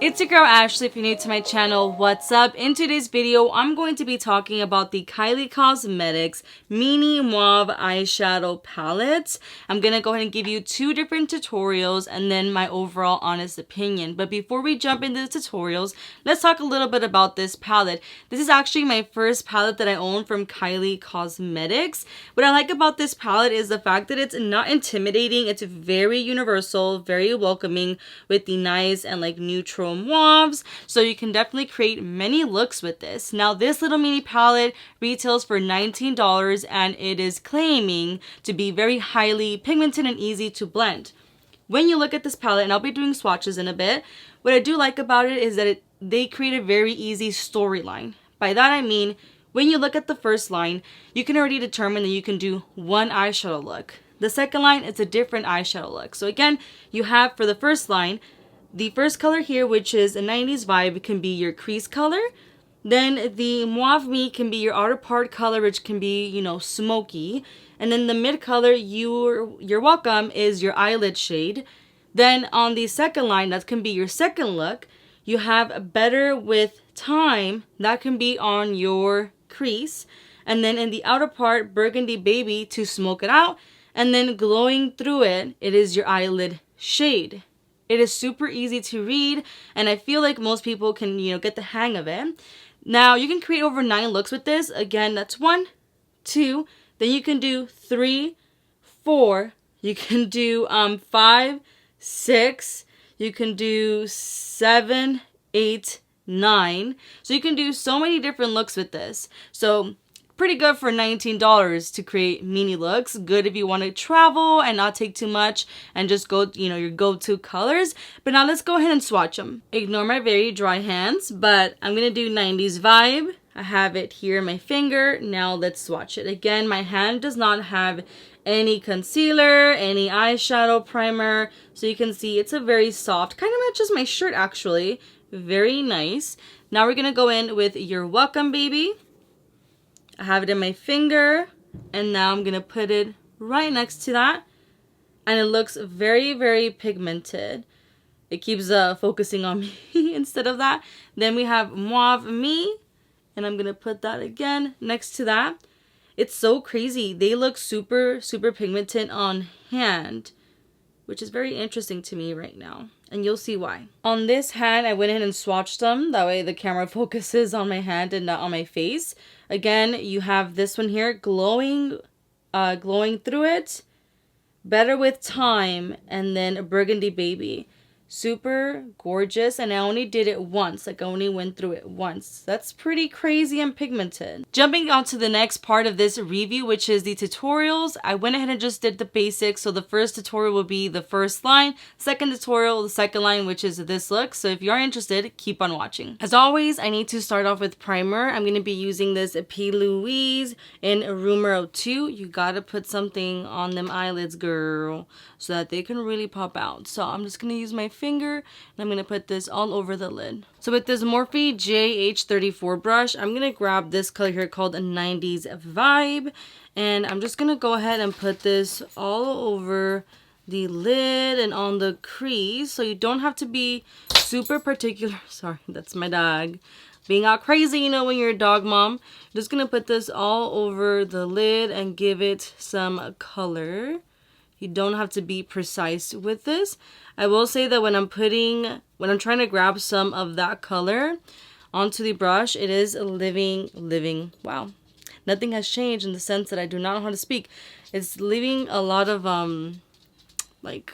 It's your girl Ashley. If you're new to my channel, what's up? In today's video, I'm going to be talking about the Kylie Cosmetics Mini Mauve Eyeshadow Palette. I'm going to go ahead and give you two different tutorials and then my overall honest opinion. But before we jump into the tutorials, let's talk a little bit about this palette. This is actually my first palette that I own from Kylie Cosmetics. What I like about this palette is the fact that it's not intimidating. It's very universal, very welcoming with the nice and like neutral mauves, so you can definitely create many looks with this. Now this little mini palette retails for $19 and it is claiming to be very highly pigmented and easy to blend. When you look at this palette, and I'll be doing swatches in a bit, what I do like about it is that they create a very easy storyline. By that I mean, when you look at the first line, you can already determine that you can do one eyeshadow look. The second line, it's a different eyeshadow look. So again, you have for the first line, the first color here, which is a 90s vibe, can be your crease color. Then the Mauve Me can be your outer part color, which can be, you know, smoky. And then the mid color, you're welcome, is your eyelid shade. Then on the second line, that can be your second look. You have Better with Time, that can be on your crease. And then in the outer part, Burgundy Baby to smoke it out. And then Glowing Through It, it is your eyelid shade. It is super easy to read, and I feel like most people can, you know, get the hang of it. Now, you can create over 9 looks with this. Again, that's 1, 2, then you can do 3, 4, you can do 5, 6, you can do 7, 8, 9. So you can do so many different looks with this. So pretty good for $19 to create mini looks. Good if you want to travel and not take too much and just go, you know, your go-to colors. But now let's go ahead and swatch them. Ignore my very dry hands, but I'm going to do 90s vibe. I have it here in my finger. Now let's swatch it. Again, my hand does not have any concealer, any eyeshadow primer. So you can see it's a very soft, kind of matches my shirt actually. Very nice. Now we're going to go in with You're Welcome Baby. I have it in my finger, and now I'm going to put it right next to that, and it looks very, very pigmented. It keeps focusing on me instead of that. Then we have Mauve Me, and I'm going to put that again next to that. It's so crazy. They look super, super pigmented on hand, which is very interesting to me right now, and you'll see why. On this hand, I went in and swatched them. That way the camera focuses on my hand and not on my face. Again, you have this one here, glowing through it, Better with Time, and then a Burgundy Baby. Super gorgeous, and I only did it once. Like, I only went through it once. That's pretty crazy and pigmented. Jumping on to the next part of this review, which is the tutorials. I went ahead and just did the basics. So the first tutorial will be the first line. Second tutorial, the second line, which is this look. So if you are interested, keep on watching. As always, I need to start off with primer. I'm going to be using this P. Louise in Rumor 02. You gotta put something on them eyelids, girl, so that they can really pop out. So I'm just going to use my finger, and I'm going to put this all over the lid. So with this Morphe JH34 brush, I'm going to grab this color here called a 90s Vibe, and I'm just going to go ahead and put this all over the lid and on the crease. So you don't have to be super particular. Sorry, that's my dog being all crazy, you know, when you're a dog mom. I'm just going to put this all over the lid and give it some color. You don't have to be precise with this. I will say that when I'm trying to grab some of that color onto the brush, it is living. Wow. Nothing has changed in the sense that I do not know how to speak. It's leaving a lot of, like,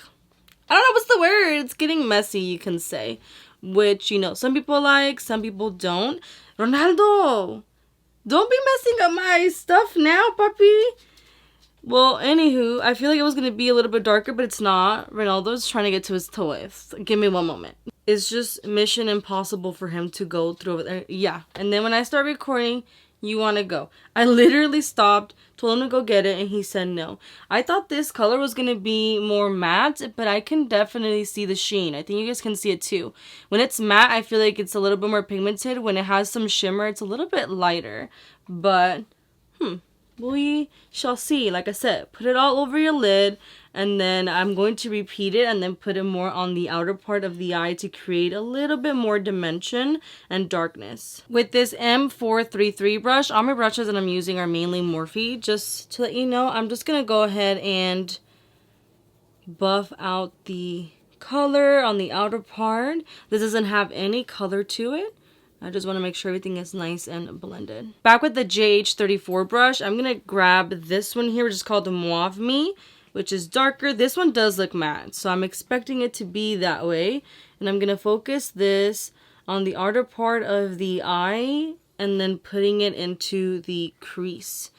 I don't know what's the word. It's getting messy, you can say. Which, you know, some people like, some people don't. Ronaldo, don't be messing up my stuff now, puppy. Well, anywho, I feel like it was going to be a little bit darker, but it's not. Ronaldo's trying to get to his toys. Give me one moment. It's just mission impossible for him to go through it. Yeah. And then when I start recording, you want to go. I literally stopped, told him to go get it, and he said no. I thought this color was going to be more matte, but I can definitely see the sheen. I think you guys can see it too. When it's matte, I feel like it's a little bit more pigmented. When it has some shimmer, it's a little bit lighter. But, we shall see. Like I said, put it all over your lid And then I'm going to repeat it and then put it more on the outer part of the eye to create a little bit more dimension and darkness. With this M433 brush, all my brushes that I'm using are mainly Morphe. Just to let you know, I'm just going to go ahead and buff out the color on the outer part. This doesn't have any color to it. I just want to make sure everything is nice and blended. Back with the JH34 brush, I'm going to grab this one here, which is called the Mauve Me, which is darker. This one does look matte, so I'm expecting it to be that way. And I'm going to focus this on the outer part of the eye and then putting it into the crease.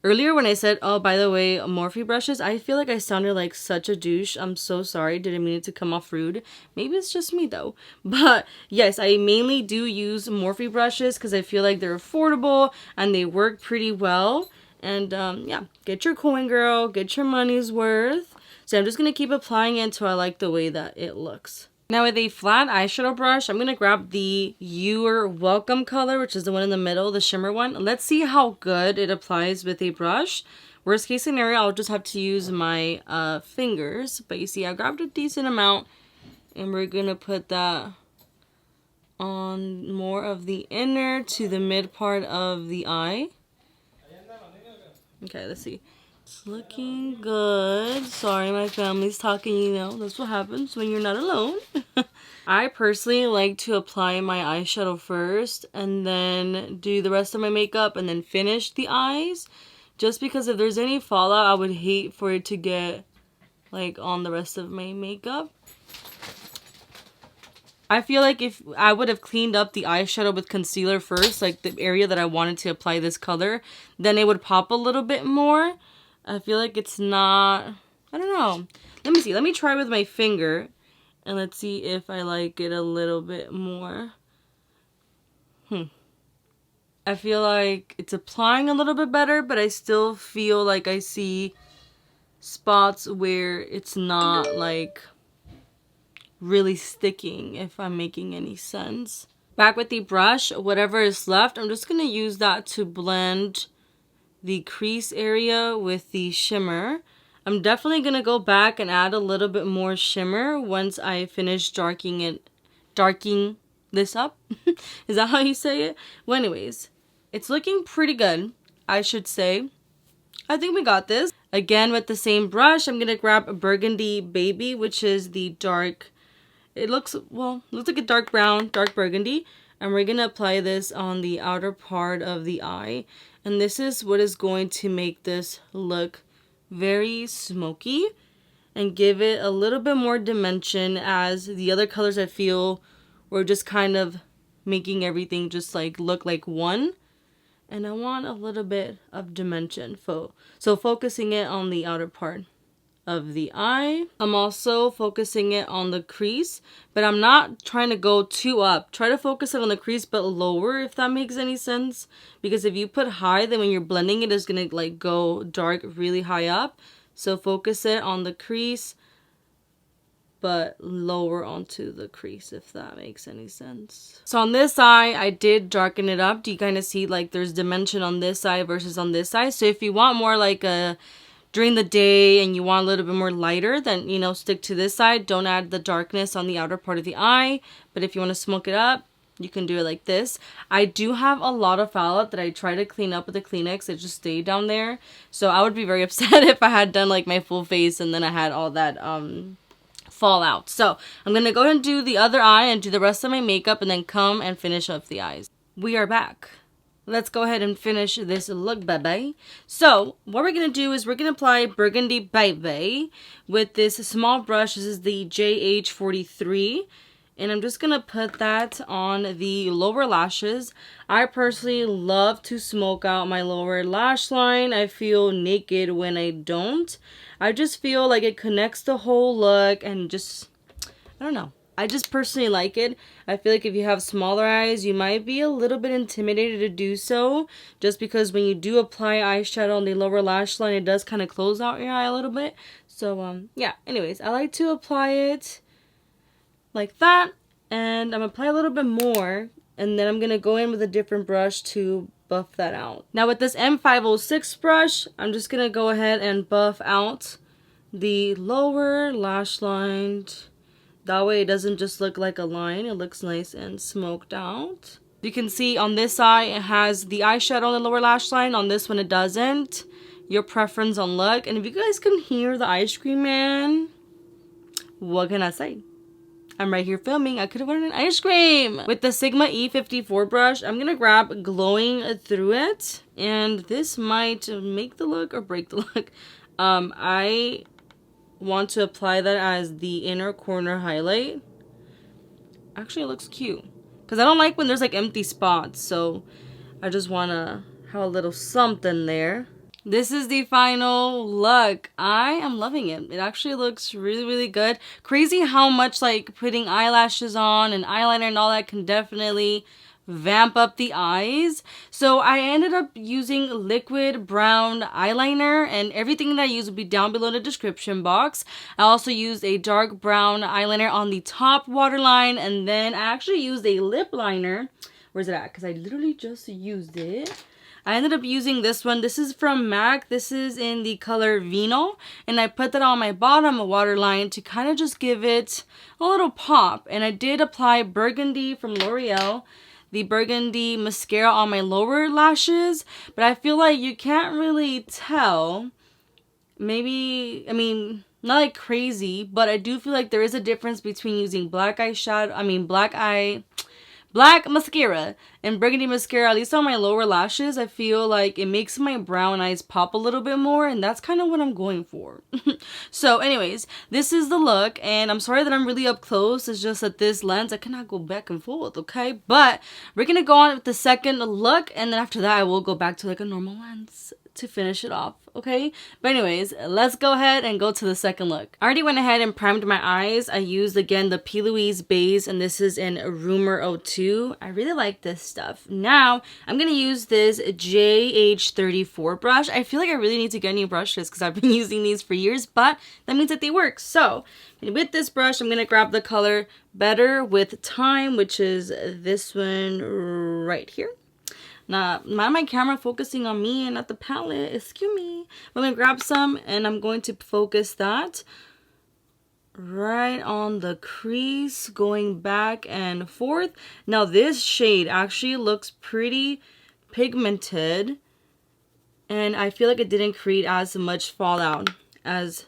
Earlier when I said, oh, by the way, Morphe brushes, I feel like I sounded like such a douche. I'm so sorry. Didn't mean it to come off rude. Maybe it's just me though. But yes, I mainly do use Morphe brushes because I feel like they're affordable and they work pretty well. And yeah, get your coin, girl. Get your money's worth. So I'm just going to keep applying it until I like the way that it looks. Now with a flat eyeshadow brush, I'm going to grab the You're Welcome color, which is the one in the middle, the shimmer one. Let's see how good it applies with a brush. Worst case scenario, I'll just have to use my fingers. But you see, I grabbed a decent amount. And we're going to put that on more of the inner to the mid part of the eye. Okay, let's see. It's looking good. Sorry, my family's talking, you know. That's what happens when you're not alone. I personally like to apply my eyeshadow first and then do the rest of my makeup and then finish the eyes. Just because if there's any fallout, I would hate for it to get like on the rest of my makeup. I feel like if I would have cleaned up the eyeshadow with concealer first, like the area that I wanted to apply this color, then it would pop a little bit more. I feel like it's not, I don't know. Let me see. Let me try with my finger and let's see if I like it a little bit more. I feel like it's applying a little bit better, but I still feel like I see spots where it's not like really sticking, if I'm making any sense. Back with the brush, whatever is left, I'm just going to use that to blend the crease area with the shimmer. I'm definitely going to go back and add a little bit more shimmer once I finish darkening this up. Is that how you say it? Well, anyways, it's looking pretty good, I should say. I think we got this. Again, with the same brush, I'm going to grab Burgundy Baby, which is the dark, it looks like a dark brown, dark burgundy. And we're going to apply this on the outer part of the eye. And this is what is going to make this look very smoky and give it a little bit more dimension, as the other colors I feel were just kind of making everything just like look like one. And I want a little bit of dimension. So focusing it on the outer part of the eye. I'm also focusing it on the crease, but I'm not trying to go too up. Try to focus it on the crease but lower, if that makes any sense, because if you put high, then when you're blending it, it's gonna like go dark really high up. So focus it on the crease but lower onto the crease, if that makes any sense. So on this eye, I did darken it up. Do you kind of see like there's dimension on this side versus on this side? So if you want more like a during the day and you want a little bit more lighter, then, you know, stick to this side. Don't add the darkness on the outer part of the eye. But if you want to smoke it up, you can do it like this. I do have a lot of fallout that I try to clean up with a Kleenex. It just stayed down there. So I would be very upset if I had done like my full face and then I had all that fallout. So I'm going to go ahead and do the other eye and do the rest of my makeup and then come and finish up the eyes. We are back. Let's go ahead and finish this look, baby. So what we're going to do is we're going to apply Burgundy Baby with this small brush. This is the JH43. And I'm just going to put that on the lower lashes. I personally love to smoke out my lower lash line. I feel naked when I don't. I just feel like it connects the whole look and just, I don't know. I just personally like it. I feel like if you have smaller eyes, you might be a little bit intimidated to do so. Just because when you do apply eyeshadow on the lower lash line, it does kind of close out your eye a little bit. So, yeah. Anyways, I like to apply it like that. And I'm going to apply a little bit more. And then I'm going to go in with a different brush to buff that out. Now with this M506 brush, I'm just going to go ahead and buff out the lower lash line. That way it doesn't just look like a line. It looks nice and smoked out. You can see on this side it has the eyeshadow on the lower lash line. On this one it doesn't. Your preference on look. And if you guys can hear the ice cream man, what can I say? I'm right here filming. I could have wanted an ice cream. With the Sigma E54 brush, I'm going to grab Glowing Through It. And this might make the look or break the look. I want to apply that as the inner corner highlight. Actually, it looks cute. Because I don't like when there's like empty spots. So I just want to have a little something there. This is the final look. I am loving it. It actually looks really, really good. Crazy how much like putting eyelashes on and eyeliner and all that can definitely vamp up the eyes. So I ended up using liquid brown eyeliner, and everything that I use will be down below in the description box. I also used a dark brown eyeliner on the top waterline, and then I actually used a lip liner. Where's it at? Because I literally just used it. I ended up using this one. This is from MAC. This is in the color Vino. And I put that on my bottom waterline to kind of just give it a little pop. And I did apply Burgundy from L'Oreal, the Burgundy mascara on my lower lashes. But I feel like you can't really tell. Maybe, I mean, not like crazy. But I do feel like there is a difference between using black mascara and burgundy mascara. At least on my lower lashes, I feel like it makes my brown eyes pop a little bit more, and that's kind of what I'm going for. So anyways, this is the look, and I'm sorry that I'm really up close. It's just that this lens I cannot go back and forth, okay? But we're gonna go on with the second look, and then after that I will go back to like a normal lens to finish it off, okay? But anyways, let's go ahead and go to the second look. I already went ahead and primed my eyes. I used again the Louise Beige, and this is in Rumor 02. I really like this stuff. Now I'm gonna use this JH34 brush. I feel like I really need to get new brushes because I've been using these for years, but that means that they work. So with this brush, I'm gonna grab the color Better with Time, which is this one right here. Now, my camera focusing on me and not the palette. Excuse me. I'm going to grab some and I'm going to focus that right on the crease, going back and forth. Now, this shade actually looks pretty pigmented, and I feel like it didn't create as much fallout as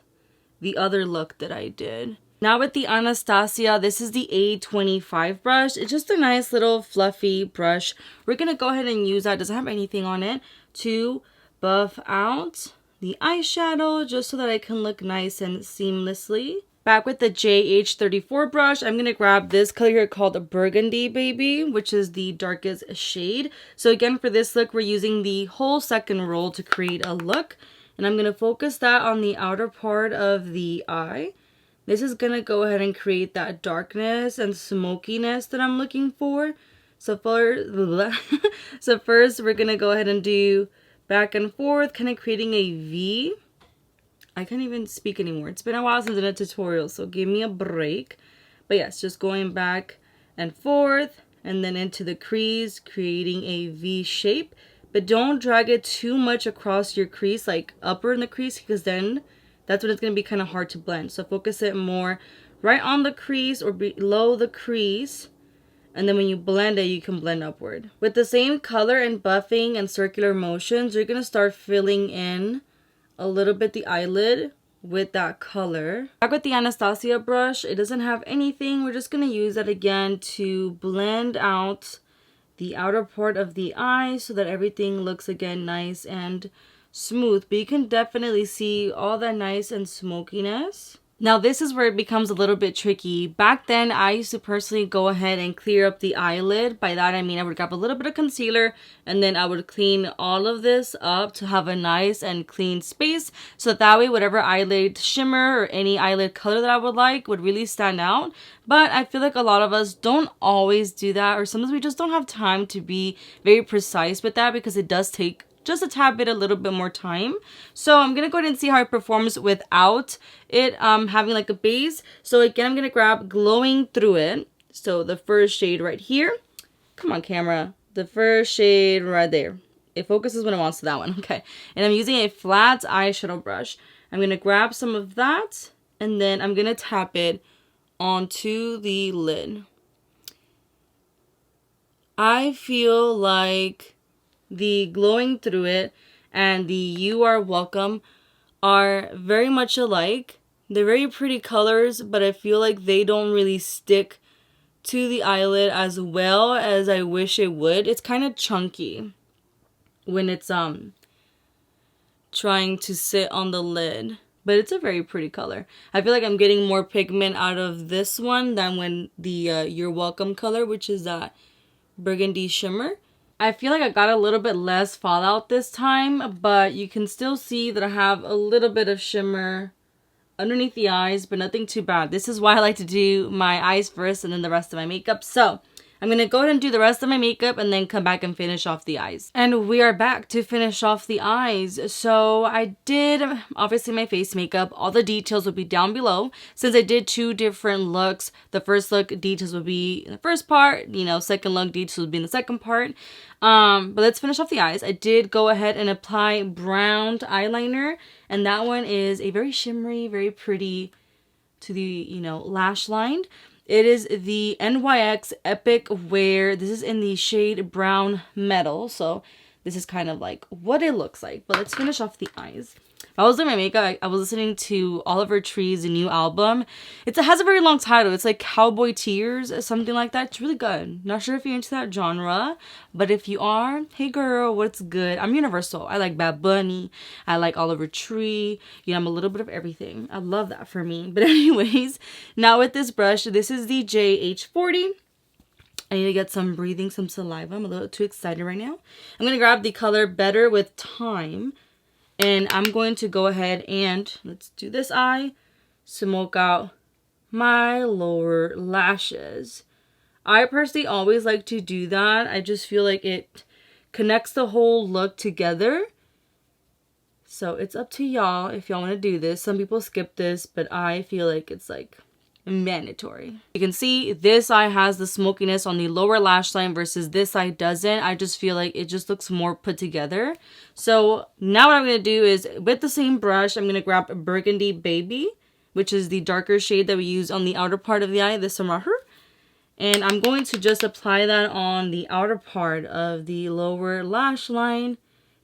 the other look that I did. Now with the Anastasia, this is the A25 brush. It's just a nice little fluffy brush. We're going to go ahead and use that. It doesn't have anything on it to buff out the eyeshadow just so that I can look nice and seamlessly. Back with the JH34 brush, I'm going to grab this color here called Burgundy Baby, which is the darkest shade. So again, for this look, we're using the whole second roll to create a look. And I'm going to focus that on the outer part of the eye. This is going to go ahead and create that darkness and smokiness that I'm looking for. So first, we're going to go ahead and do back and forth, kind of creating a V. I can't even speak anymore. It's been a while since I did a tutorial, so give me a break. But yes, just going back and forth and then into the crease, creating a V shape. But don't drag it too much across your crease, like upper in the crease, because then that's when it's going to be kind of hard to blend. So focus it more right on the crease or below the crease. And then when you blend it, you can blend upward. With the same color and buffing and circular motions, you're going to start filling in a little bit the eyelid with that color. Back with the Anastasia brush, it doesn't have anything. We're just going to use that again to blend out the outer part of the eye so that everything looks again nice and smooth, but you can definitely see all that nice and smokiness. Now this is where it becomes a little bit tricky. Back then I used to personally go ahead and clear up the eyelid. By that I mean I would grab a little bit of concealer and then I would clean all of this up to have a nice and clean space, so that way whatever eyelid shimmer or any eyelid color that I would like would really stand out. But I feel like a lot of us don't always do that, or sometimes we just don't have time to be very precise with that because it does take just a tad bit, a little bit more time. So I'm gonna go ahead and see how it performs without it having like a base. So again, I'm gonna grab Glowing Through It. So the first shade right here. Come on, camera. The first shade right there. It focuses when it wants to that one. Okay. And I'm using a flat eyeshadow brush. I'm going to grab some of that, and then I'm going to tap it onto the lid. I feel like the Glowing Through It and the You Are Welcome are very much alike. They're very pretty colors, but I feel like they don't really stick to the eyelid as well as I wish it would. It's kind of chunky when it's trying to sit on the lid, but it's a very pretty color. I feel like I'm getting more pigment out of this one than when the You're Welcome color, which is that burgundy shimmer. I feel like I got a little bit less fallout this time, but you can still see that I have a little bit of shimmer underneath the eyes, but nothing too bad. This is why I like to do my eyes first and then the rest of my makeup. So I'm going to go ahead and do the rest of my makeup and then come back and finish off the eyes. And we are back to finish off the eyes. So I did, obviously, my face makeup. All the details will be down below. Since I did 2 different looks, the first look details will be in the first part, you know, second look details will be in the second part. But let's finish off the eyes. I did go ahead and apply brown eyeliner, and that one is a very shimmery, very pretty to the, you know, lash line. It is the NYX Epic Wear. This is in the shade Brown Metal. So this is kind of like what it looks like. But let's finish off the eyes. While I was doing my makeup, I was listening to Oliver Tree's new album. It has a very long title. It's like Cowboy Tears, something like that. It's really good. Not sure if you're into that genre, but if you are, hey girl, what's good? I'm universal. I like Bad Bunny. I like Oliver Tree. You know, I'm a little bit of everything. I love that for me. But anyways, now with this brush, this is the JH40. I need to get some breathing, some saliva. I'm a little too excited right now. I'm going to grab the color Better With Time. And I'm going to go ahead and, let's do this eye, smoke out my lower lashes. I personally always like to do that. I just feel like it connects the whole look together. So it's up to y'all if y'all want to do this. Some people skip this, but I feel like it's like mandatory. You can see this eye has the smokiness on the lower lash line versus this eye doesn't. I just feel like it just looks more put together. So now what I'm going to do is with the same brush, I'm going to grab Burgundy Baby, which is the darker shade that we use on the outer part of the eye, this one right here. And I'm going to just apply that on the outer part of the lower lash line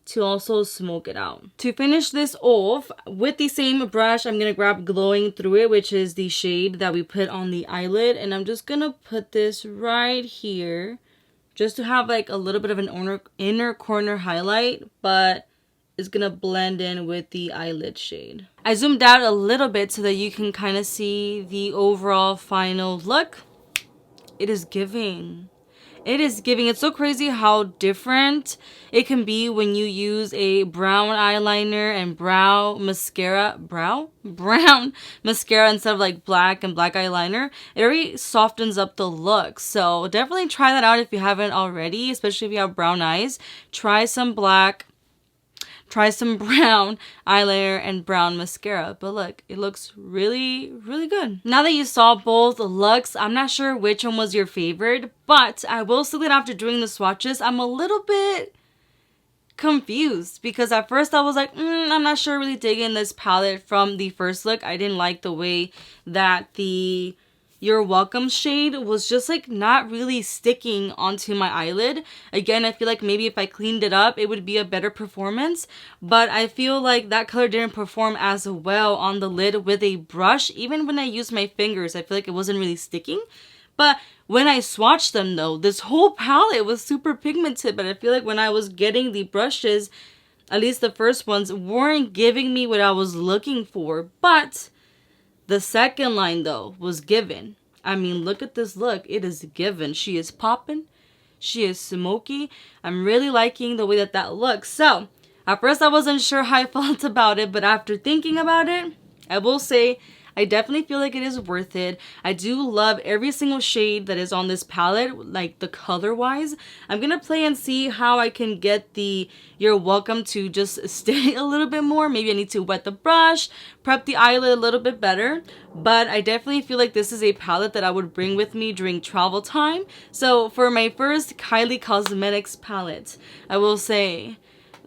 to also smoke it out. To finish this off, with the same brush, I'm going to grab Glowing Through It, which is the shade that we put on the eyelid. And I'm just going to put this right here, just to have like a little bit of an inner corner highlight, but it's going to blend in with the eyelid shade. I zoomed out a little bit so that you can kind of see the overall final look. It is giving. It is giving. It's so crazy how different it can be when you use a brown eyeliner and brown mascara instead of like black and black eyeliner. It really softens up the look. So definitely try that out if you haven't already, especially if you have brown eyes. Try some black, try some brown eyeliner and brown mascara. But look, it looks really, really good. Now that you saw both looks, I'm not sure which one was your favorite, but I will say that after doing the swatches, I'm a little bit confused because at first I was like, I'm not sure really digging this palette from the first look. I didn't like the way that the You're Welcome shade was just like not really sticking onto my eyelid. Again, I feel like maybe if I cleaned it up, it would be a better performance. But I feel like that color didn't perform as well on the lid with a brush. Even when I used my fingers, I feel like it wasn't really sticking. But when I swatched them though, this whole palette was super pigmented. But I feel like when I was getting the brushes, at least the first ones, weren't giving me what I was looking for. But the second line though was given. I mean, look at this look. It is given. She is popping. She is smoky. I'm really liking the way that that looks. So at first I wasn't sure how I felt about it, but after thinking about it, I will say I definitely feel like it is worth it. I do love every single shade that is on this palette, like the color wise. I'm gonna play and see how I can get the You're Welcome to just stay a little bit more. Maybe I need to wet the brush, prep the eyelid a little bit better. But I definitely feel like this is a palette that I would bring with me during travel time. So for my first Kylie Cosmetics palette, I will say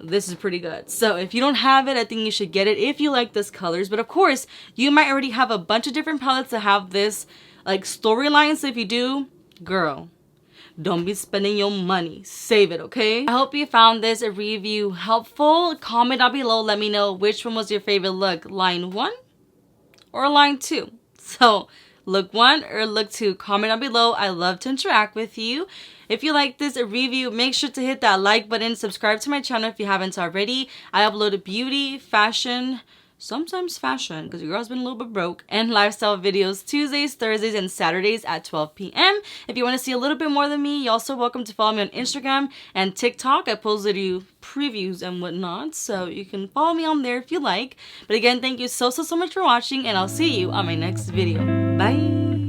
this is pretty good. So if you don't have it, I think you should get it if you like this colors. But of course, you might already have a bunch of different palettes that have this like storyline. So if you do, girl, don't be spending your money. Save it, okay? I hope you found this review helpful. Comment down below. Let me know which one was your favorite look. Line 1 or line 2. So look 1 or look 2. Comment down below. I love to interact with you. If you like this review, make sure to hit that like button. Subscribe to my channel if you haven't already. I upload beauty, fashion, sometimes fashion, because your girl's been a little bit broke, and lifestyle videos Tuesdays, Thursdays, and Saturdays at 12 p.m. If you want to see a little bit more than me, you're also welcome to follow me on Instagram and TikTok. I post video previews and whatnot, so you can follow me on there if you like. But again, thank you so much for watching, and I'll see you on my next video. Bye!